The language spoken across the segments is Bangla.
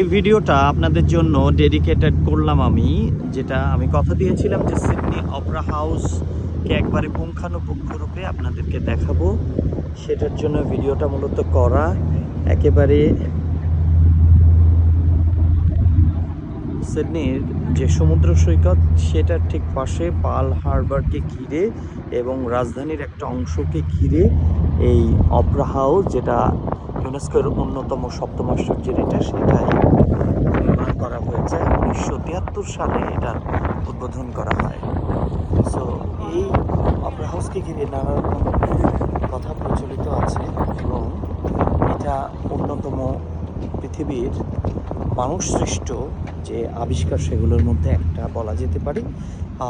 এই ভিডিওটা আপনাদের জন্য ডেডিকেটেড করলাম আমি, যেটা আমি কথা দিয়েছিলাম যে সিডনি অপেরা হাউসকে একবারে পুঙ্খানুপুঙ্খরূপে আপনাদেরকে দেখাবো। সেটার জন্য ভিডিওটা মূলত করা। একেবারে সিডনির যে সমুদ্র সৈকত সেটার ঠিক পাশে পার্ল হারবারকে ঘিরে এবং রাজধানীর একটা অংশকে ঘিরে এই অপেরা হাউস, যেটা ইউনেস্কোর অন্যতম সপ্তম আশ্চর্যের সেটাই নির্মাণ করা হয়েছে। 1973 সালে এটার উদ্বোধন করা হয়। সো এই অপেরা হাউসকে ঘিরে নানা রকম কথা প্রচলিত আছে এবং এটা অন্যতম পৃথিবীর মানুষ সৃষ্ট যে আবিষ্কার সেগুলোর মধ্যে একটা বলা যেতে পারে।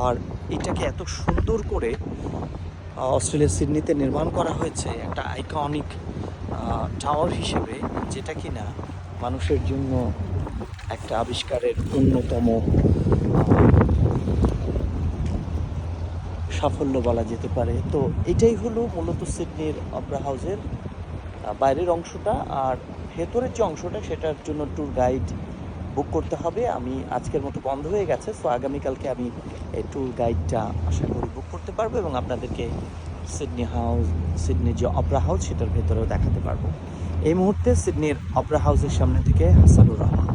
আর এটাকে এত সুন্দর করে অস্ট্রেলিয়ার সিডনিতে নির্মাণ করা হয়েছে একটা আইকনিক টাওয়ার হিসেবে, যেটা কিনা মানুষের জন্য একটা আবিষ্কারের অন্যতম সাফল্য বলা যেতে পারে। তো এটাই হলো মূলত সিডনির অপেরা হাউসের বাইরের অংশটা। আর ভেতরের যে অংশটা সেটার জন্য ট্যুর গাইড বুক করতে হবে। আমি আজকের মতো বন্ধ হয়ে গেছে, সো আগামীকালকে আমি এই ট্যুর গাইডটা আশা করি বুক করতে পারবো এবং আপনাদেরকে সিডনির যে অপেরা হাউস সেটার ভেতরেও দেখাতে পারবো। এই মুহূর্তে সিডনির অপেরা হাউসের সামনে থেকে হাসানুর রহমান।